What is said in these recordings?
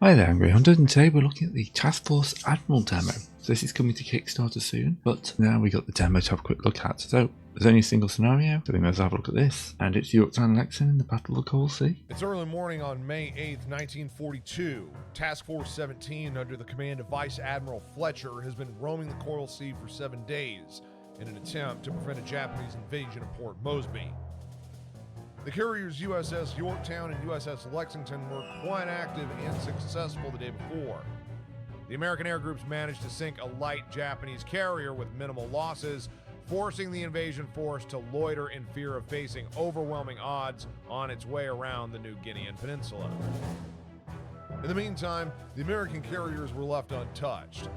Hi there, Angry Hunter, and today we're looking at the Task Force Admiral demo. So this is coming to Kickstarter soon, but now we got the demo to have a quick look at. So there's only a single scenario, so we may as well have a look at this. And it's Yorktown Lexington in the Battle of the Coral Sea. It's early morning on May 8th, 1942. Task Force 17, under the command of Vice Admiral Fletcher, has been roaming the Coral Sea for 7 days in an attempt to prevent a Japanese invasion of Port Moresby. The carriers USS Yorktown and USS Lexington were quite active and successful the day before. The American air groups managed to sink a light Japanese carrier with minimal losses, forcing the invasion force to loiter in fear of facing overwhelming odds on its way around the New Guinean Peninsula. In the meantime, the American carriers were left untouched.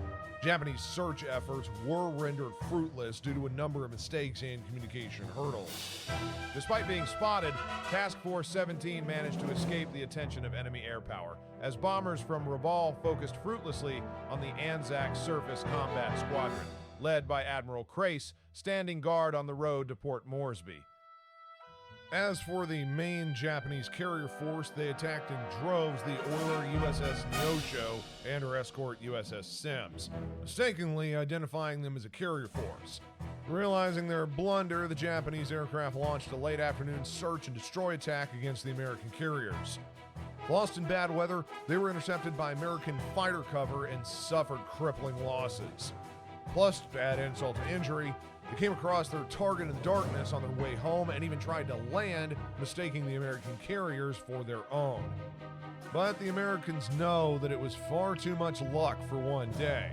Japanese search efforts were rendered fruitless due to a number of mistakes and communication hurdles. Despite being spotted, Task Force 17 managed to escape the attention of enemy air power, as bombers from Rabaul focused fruitlessly on the Anzac Surface Combat Squadron, led by Admiral Crace, standing guard on the road to Port Moresby. As for the main Japanese carrier force, they attacked in droves the oiler USS Neosho and her escort USS Sims, mistakenly identifying them as a carrier force. Realizing their blunder, the Japanese aircraft launched a late afternoon search and destroy attack against the American carriers. Lost in bad weather, they were intercepted by American fighter cover and suffered crippling losses. Plus, to add insult to injury, they came across their target in the darkness on their way home and even tried to land, mistaking the American carriers for their own. But the Americans know that it was far too much luck for one day.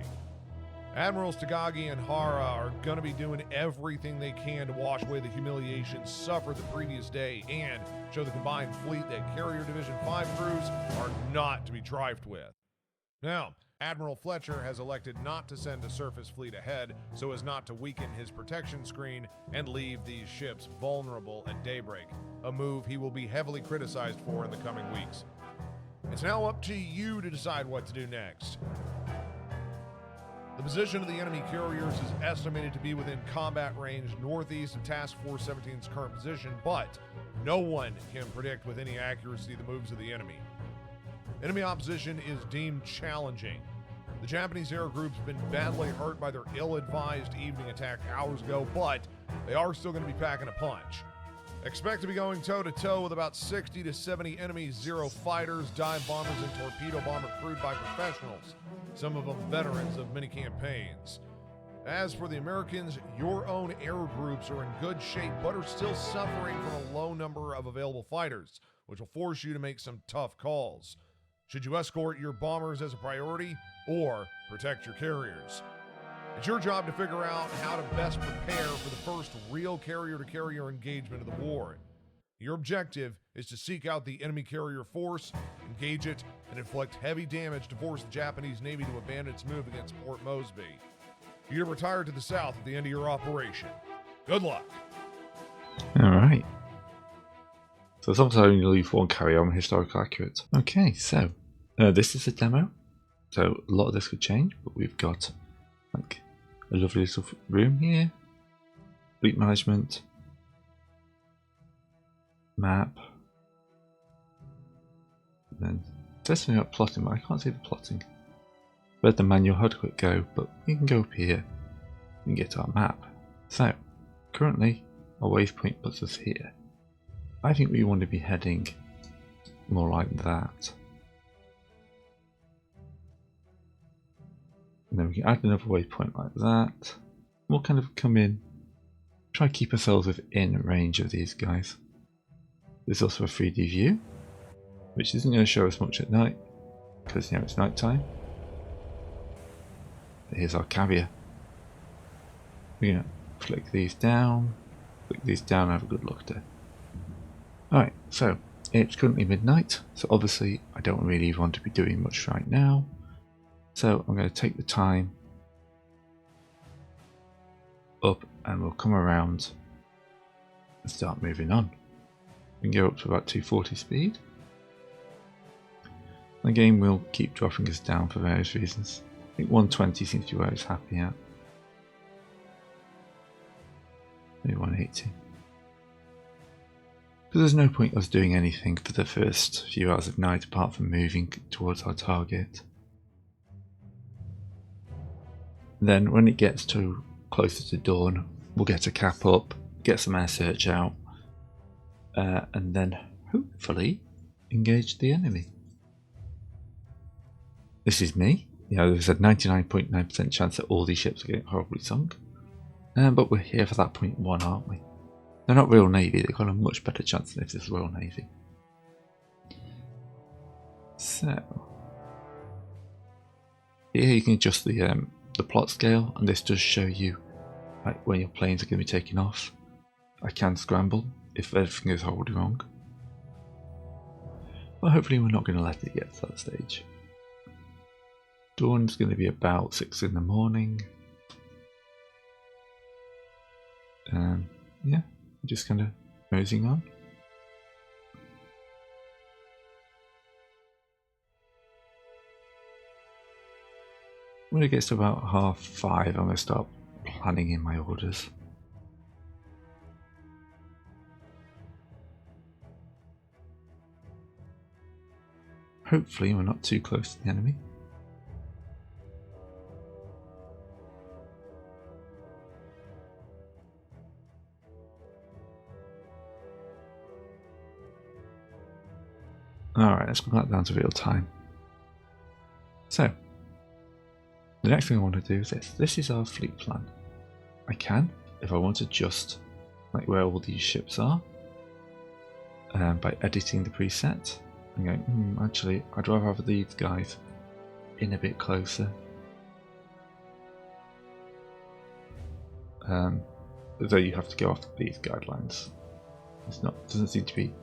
Admirals Tagagi and Hara are going to be doing everything they can to wash away the humiliation suffered the previous day and show the combined fleet that Carrier Division 5 crews are not to be trifled with. Now, Admiral Fletcher has elected not to send a surface fleet ahead so as not to weaken his protection screen and leave these ships vulnerable at daybreak, a move he will be heavily criticized for in the coming weeks. It's now up to you to decide what to do next. The position of the enemy carriers is estimated to be within combat range northeast of Task Force 17's current position, but no one can predict with any accuracy the moves of the enemy. Enemy opposition is deemed challenging. The Japanese air group's been badly hurt by their ill-advised evening attack hours ago, but they are still going to be packing a punch. Expect to be going toe-to-toe with about 60 to 70 enemy Zero fighters, dive bombers, and torpedo bomber crewed by professionals, some of them veterans of many campaigns. As for the Americans, your own air groups are in good shape, but are still suffering from a low number of available fighters, which will force you to make some tough calls. Should you escort your bombers as a priority or protect your carriers? It's your job to figure out how to best prepare for the first real carrier-to-carrier engagement of the war. Your objective is to seek out the enemy carrier force, engage it, and inflict heavy damage to force the Japanese Navy to abandon its move against Port Moresby. You're to retire to the south at the end of your operation. Good luck. Alright. So sometimes only leave one carrier on historical accurate. Okay, so this is a demo. So a lot of this could change, but we've got like a lovely little room here. Fleet management. Map. And then there's something about plotting, but I can't see the plotting. Read the manual, had a quick go, but we can go up here and get our map. So currently our waypoint puts us here. I think we want to be heading more like that. And then we can add another waypoint like that. We'll kind of come in, try to keep ourselves within range of these guys. There's also a 3D view, which isn't going to show us much at night, because it's night time. But here's our carrier. We're going to click these down, and have a good look there. Alright, so it's currently midnight, so obviously I don't really want to be doing much right now. So I'm going to take the time up and we'll come around and start moving on. We can go up to about 240 speed. The game will keep dropping us down for various reasons. I think 120 seems to be where it's happy at. Maybe 180. Because there's no point us doing anything for the first few hours of night apart from moving towards our target. Then when it gets to closer to dawn, we'll get a cap up, get some air search out, and then hopefully engage the enemy. This is me. You know, there's a 99.9% chance that all these ships are getting horribly sunk. But we're here for that 0.1, aren't we? They're not Royal Navy, they've got a much better chance than if this is Royal Navy. So here you can adjust the plot scale, and this does show you like when your planes are going to be taking off. I can scramble if everything is horribly wrong. But hopefully we're not going to let it get to that stage. Dawn's going to be about 6 in the morning. Yeah, just kind of moseying on. When it gets to about 5:30, I'm going to start planning in my orders. Hopefully we're not too close to the enemy. Alright, let's bring that down to real time. So, the next thing I want to do is this. This is our fleet plan. I can, if I want to, adjust like where all these ships are by editing the preset. I'm going, actually, I'd rather have these guys in a bit closer. Though you have to go off these guidelines. Doesn't seem to be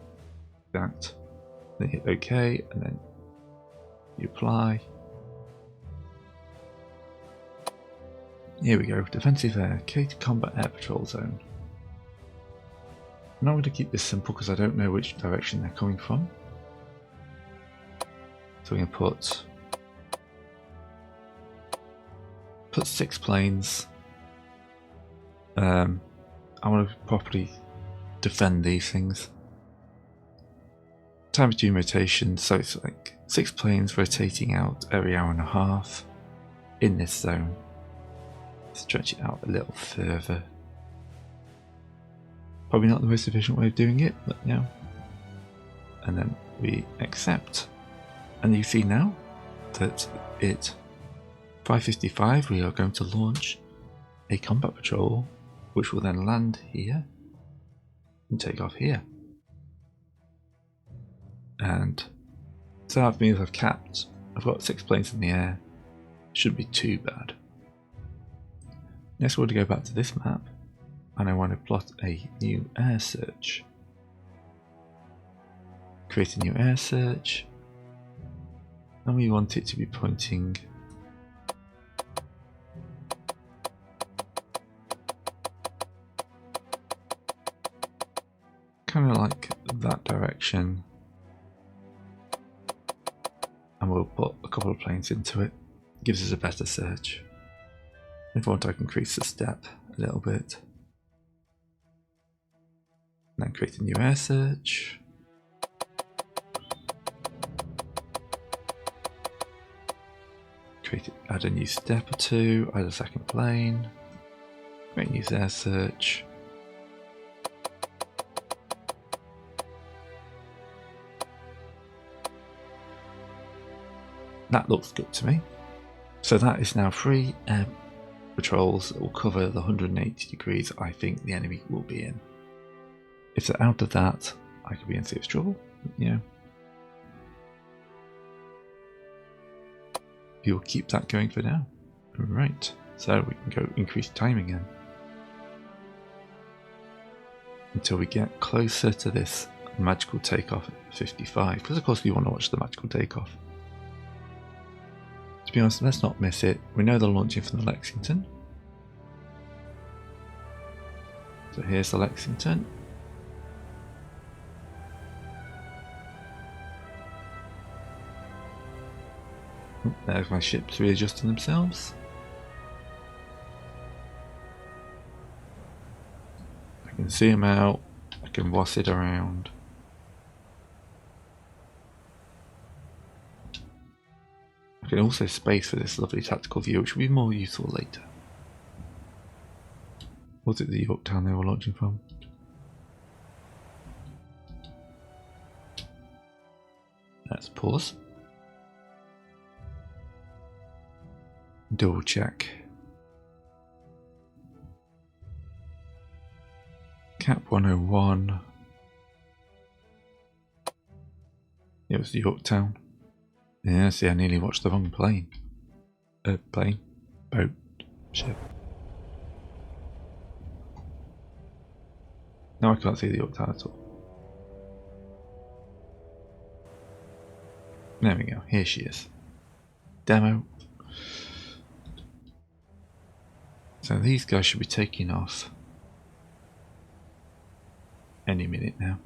that. Then hit OK, and then you apply. Here we go, defensive air, Cater combat air patrol zone. I'm not going to keep this simple because I don't know which direction they're coming from. So we're going to put 6 planes. I want to properly defend these things. Time between rotations, so it's like 6 planes rotating out every hour and a half in this zone. Stretch it out a little further. Probably not the most efficient way of doing it, but you know. And then we accept. And you see now that at 5:55 we are going to launch a combat patrol, which will then land here and take off here. And so that means I've got 6 planes in the air. Shouldn't be too bad. Next we're going to go back to this map, and I want to plot a new air search. Create a new air search, and we want it to be pointing kind of like that direction, and we'll put a couple of planes into it. Gives us a better search. If I want, I can increase the step a little bit. And then create a new air search. Add a new step or 2, add a second plane. Create a new air search. That looks good to me. So that is now 3 air patrols that will cover the 180 degrees I think the enemy will be in. If they're out of that, I could be in serious trouble, you know. We will keep that going for now. Right, so we can go increase time again. Until we get closer to this magical takeoff at 55, because of course we want to watch the magical takeoff. To be honest, let's not miss it. We know they're launching from the Lexington. So here's the Lexington. There's my ships readjusting themselves. I can zoom out, I can wass it around. I can also space for this lovely tactical view, which will be more useful later. Was it the Yorktown they were launching from? Let's pause. Double check. Cap 101. It was the Yorktown. Yeah, see, I nearly watched the wrong plane. Plane? Boat? Ship? Now I can't see the Yorktown at all. There we go, here she is. Demo. So these guys should be taking off any minute now.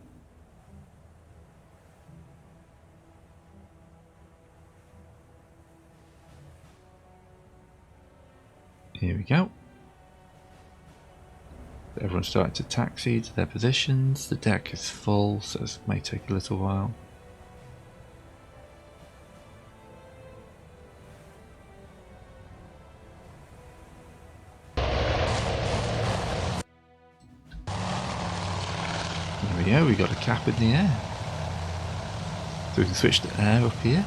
Here we go. Everyone's starting to taxi to their positions. The deck is full, so this may take a little while. There we go, we got a cap in the air. So we can switch to air up here.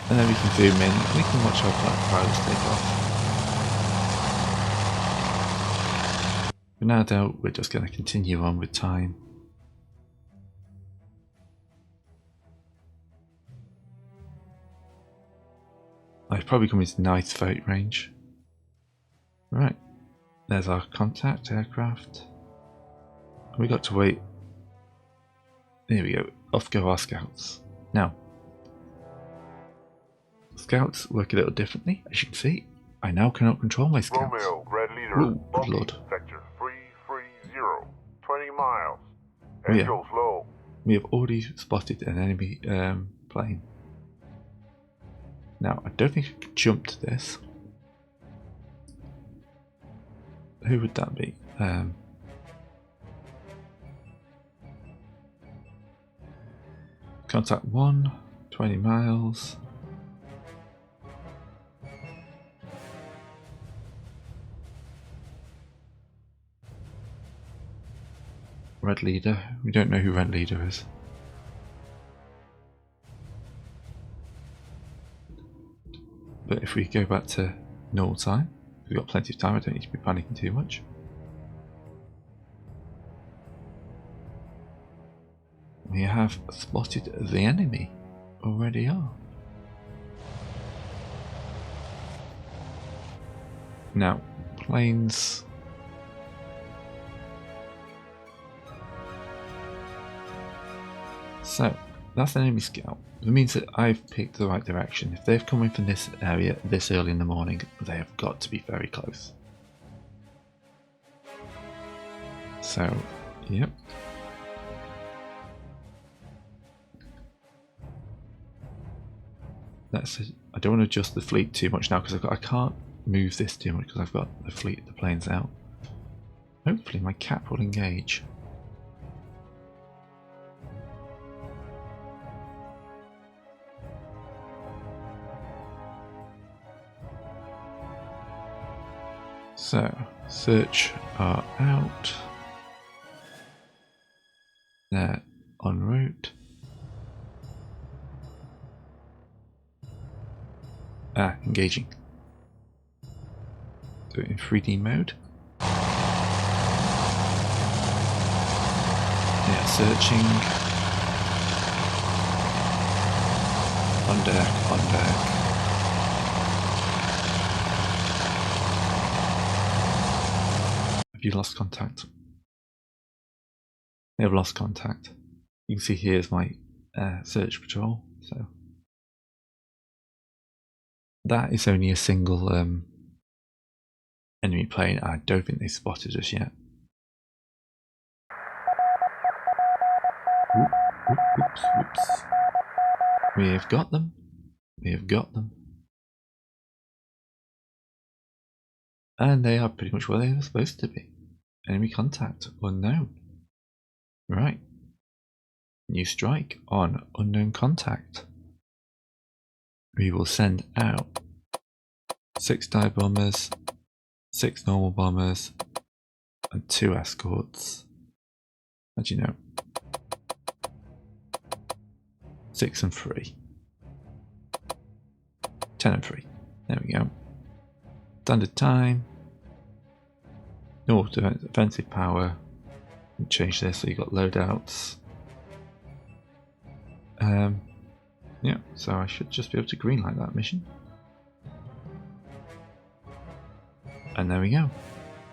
And then we can zoom in, we can watch our pilots take off. For now though, we're just going to continue on with time. I've probably come into night fight range. Right, there's our contact aircraft. We got to wait. Here we go, off go our scouts. Now, scouts work a little differently, as you can see. I now cannot control my scouts. Romeo, Red Leader, Ooh, good lord. Sector 330, 20 miles. Oh, yeah. Angels low. We have already spotted an enemy plane. Now, I don't think I can jump to this. Who would that be? Contact 1, 20 miles. Red Leader. We don't know who Red Leader is. But if we go back to normal time, we've got plenty of time, I don't need to be panicking too much. We have spotted the enemy. Already are. Now, planes. So, that's an enemy scout. It means that I've picked the right direction. If they've come in from this area this early in the morning, they have got to be very close. So, yep. I don't want to adjust the fleet too much now because I can't move this too much because I've got the planes out. Hopefully my cap will engage. So, search are out. They're en route. Engaging. Do it in 3D mode. Yeah, searching. On deck, on deck. Have you lost contact? They have lost contact. You can see here's my search patrol. So that is only a single enemy plane. I don't think they spotted us yet. Whoops, whoops. We have got them. We have got them. And they are pretty much where they were supposed to be. Enemy contact unknown. Right. New strike on unknown contact. We will send out 6 dive bombers, 6 normal bombers, and 2 escorts. As you know, 6 and 3. 10 and 3. There we go. Standard time. No defensive power. Change this so you got loadouts. Yeah, so I should just be able to greenlight that mission. And there we go.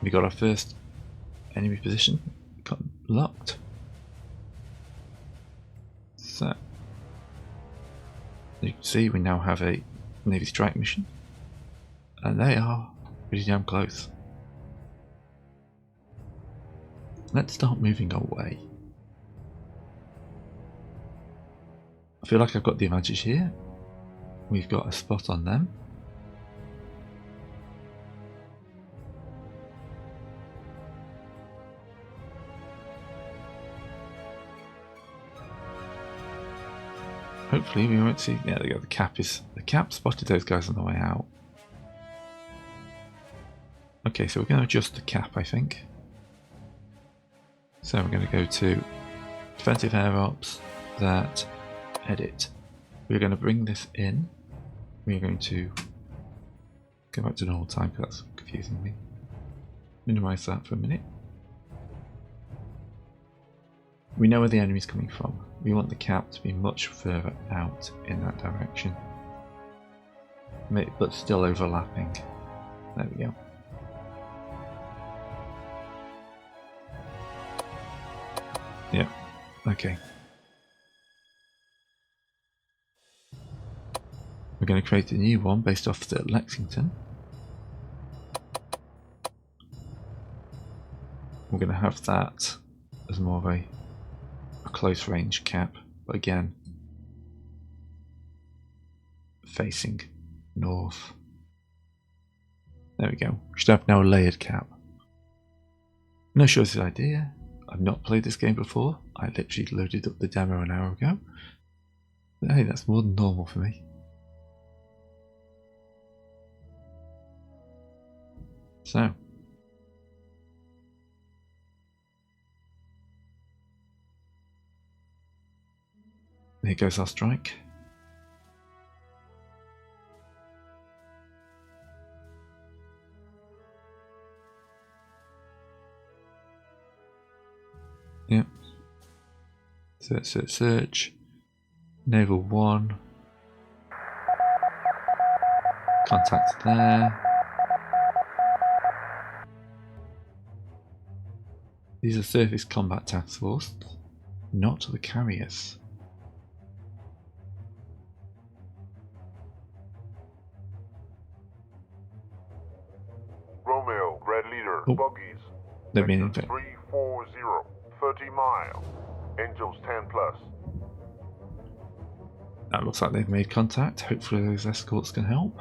We got our first enemy position. Got locked. So you can see we now have a Navy strike mission. And they are pretty damn close. Let's start moving away. I feel like I've got the advantage here. We've got a spot on them. Hopefully we won't see. Yeah, there you go. The cap spotted those guys on the way out. Okay, so we're going to adjust the cap, I think. So we're going to go to defensive air ops, that, edit. We're going to bring this in. We're going to go back to normal time because that's confusing me. Minimize that for a minute. We know where the enemy's coming from. We want the cap to be much further out in that direction, but still overlapping. There we go. Yeah, okay. We're going to create a new one based off the Lexington. We're going to have that as more of a close range cap, but again, facing north. There we go. We should have now a layered cap. No sure this idea. I've not played this game before. I literally loaded up the demo an hour ago. But hey, that's more than normal for me. So. Here goes our strike. Yep. Search. Naval 1. Contact there. These are surface combat task force, not the carriers. Romeo, Red Leader, Oh, buggies. they're being Vector 340, 30 miles. Angels 10 plus. That looks like they've made contact. Hopefully those escorts can help.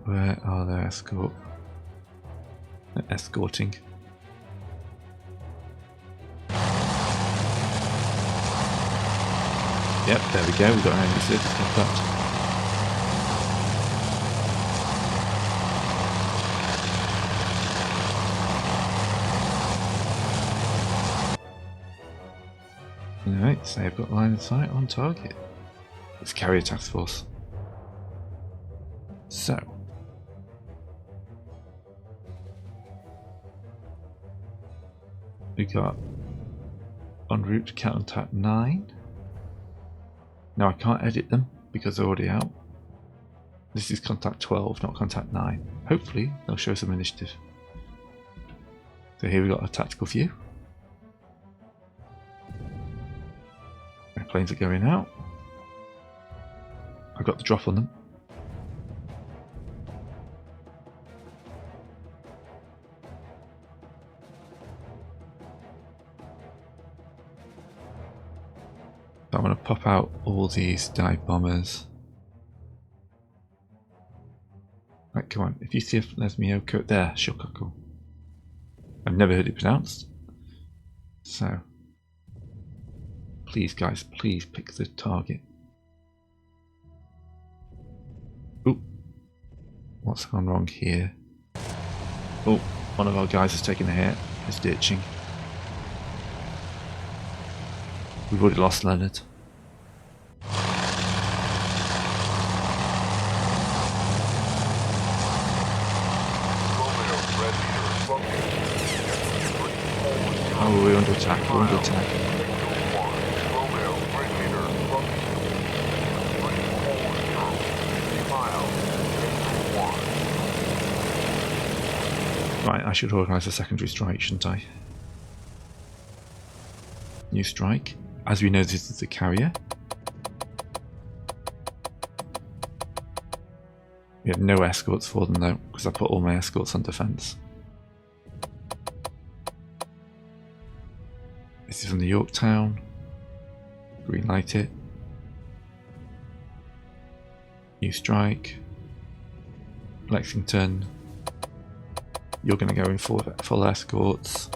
Where are their escort? They're escorting. Yep, there we go. We've got an enemy surface contact. Alright, so they've got line of sight on target. Let's carry a task force. So. We got en route to contact 9. Now I can't edit them because they're already out. This is contact 12, not contact 9. Hopefully they'll show some initiative. So here we got a tactical view. Airplanes are going out. I got the drop on them. So I'm going to pop out all these dive bombers. Come on, if you see if there's Miyoko there, Shokaku. I've never heard it pronounced. So, please guys, please pick the target. Oop. What's gone wrong here? Oh, one of our guys has taken a hit. He's ditching. We've already lost Leonard. Oh, we're under attack, we're under attack. Right, I should organise a secondary strike, shouldn't I? New strike. As we know, this is a carrier. We have no escorts for them though, because I put all my escorts on defence. This is from the Yorktown. Green light it. New strike. Lexington. You're going to go in for full escorts.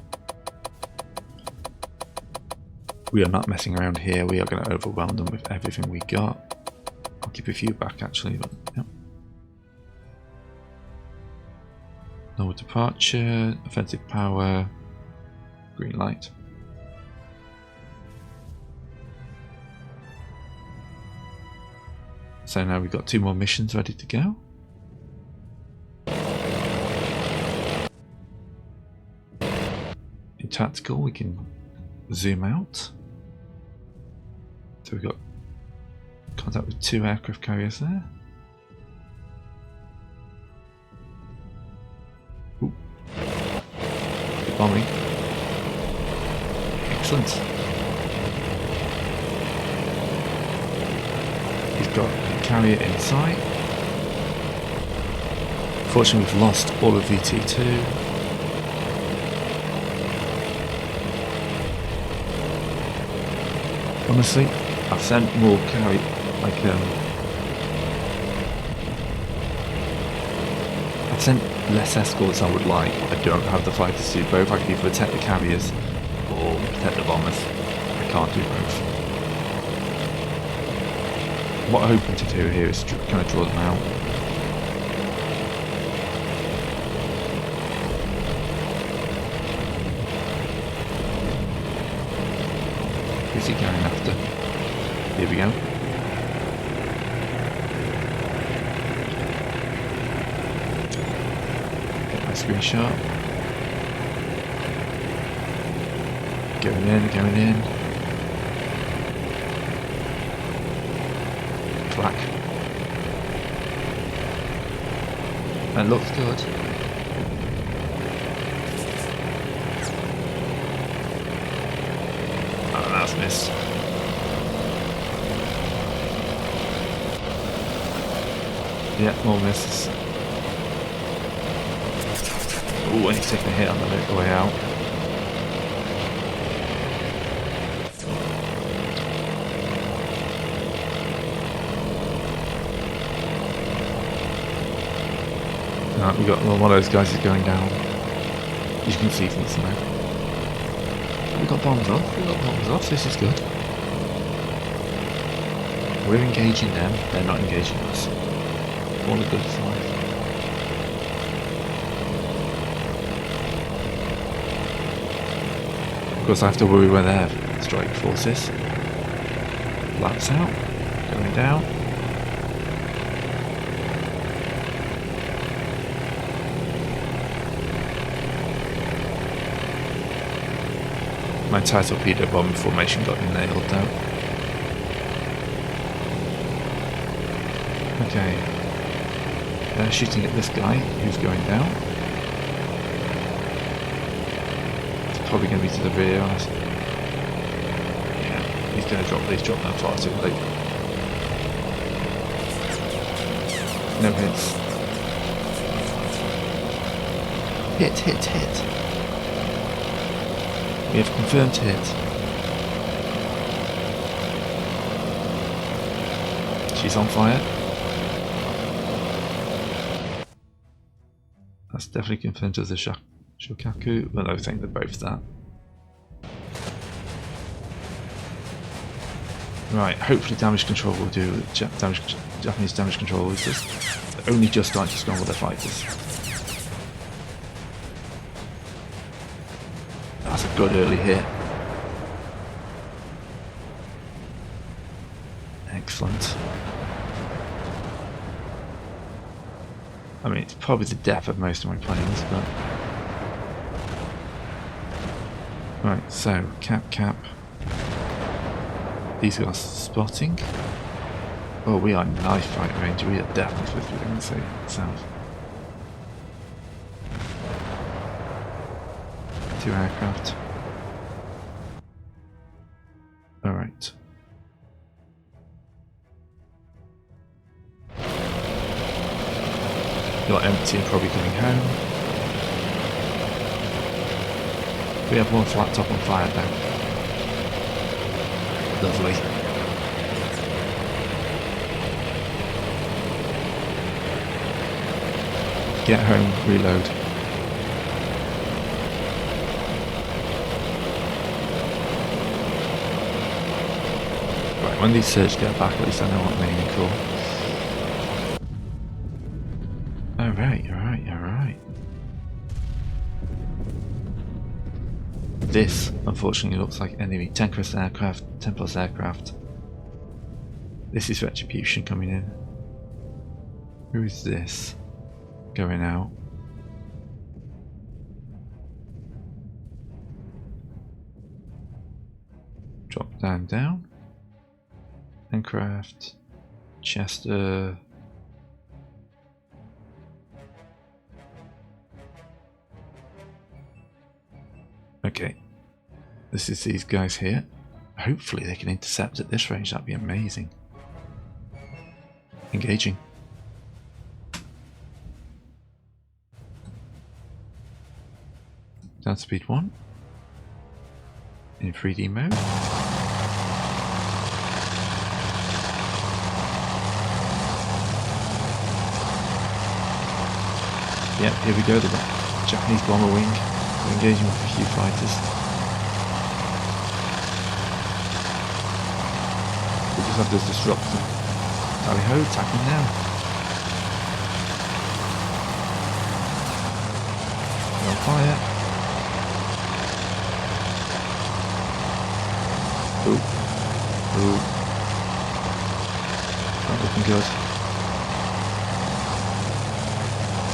We are not messing around here. We are going to overwhelm them with everything we got. I'll keep a few back actually, but yep. No departure, offensive power, green light. So now we've got 2 more missions ready to go. In tactical we can zoom out. So we've got contact with 2 aircraft carriers there. Ooh. Good bombing. Excellent. He's got a carrier in sight. Fortunately we've lost all of VT2. Honestly, I've sent more carry, I've sent less escorts I would like. I don't have the fighters to do both. I can either protect the carriers or protect the bombers. I can't do both. What I'm hoping to do here is kind of draw them out. Who's he going after? Here we go. Get my screenshot. Going in, going in. Clack. That looks good. Miss. Yeah, more misses. Oh, and he's taking a hit on the way out. Right, we got one of those guys is going down. You can see from the side. We've got bombs off, we've got bombs off, this is good. We're engaging them, they're not engaging us. All a good sign. Of course I have to worry where their strike force is. Flaps out, going down. My torpedo bomb formation got nailed though. Okay. They're shooting at this guy who's going down. It's probably going to be to the rear. Yeah, he's going to drop these, drop that far too late. No hits. Hit, hit, hit. We have confirmed hit. She's on fire. That's definitely confirmed as a Shokaku. Well, I think they're both that. Right, hopefully damage control will do. Japanese damage control is just only just starting to scramble their fighters. That's a good early hit. Excellent. I mean, it's probably the death of most of my planes, but... Right, so, cap. These guys spotting. Oh, we are knife fight range. We are definitely supposed to be doing the south. 2 aircraft. Alright. You're empty and probably coming home. We have one flat top on fire now. Lovely. Get home, reload. Right, when these surge get back, at least I know what I'm aiming for. Alright. This, unfortunately, looks like enemy 10 crest aircraft, 10 plus aircraft. This is retribution coming in. Who is this? Going out. Drop down. Aircraft. Chester. Okay, this is these guys here. Hopefully they can intercept at this range, that'd be amazing. Engaging. Down speed 1. In 3D mode. Yep, here we go, the Japanese bomber wing. We're engaging with a few fighters. We just have to disrupt them. Tally ho, attacking now. They're on fire. Ooh. Not looking good.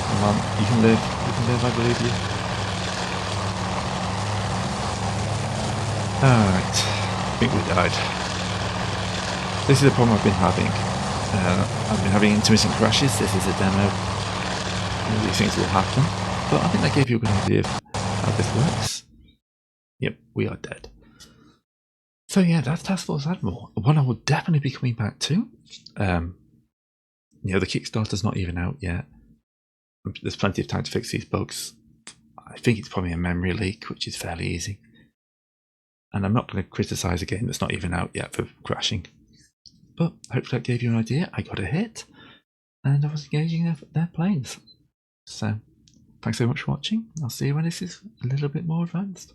Come on, you can live, I believe you. Alright, I think we died. This is a problem I've been having. I've been having intermittent crashes. This is a demo. All these things will happen. But I think that gave you a good idea of how this works. Yep, we are dead. So yeah, that's Task Force Admiral. One I will definitely be coming back to. The Kickstarter's not even out yet. There's plenty of time to fix these bugs. I think it's probably a memory leak, which is fairly easy. And I'm not going to criticise a game that's not even out yet for crashing. But hopefully that gave you an idea. I got a hit, and I was engaging their planes. So, thanks so much for watching. I'll see you when this is a little bit more advanced.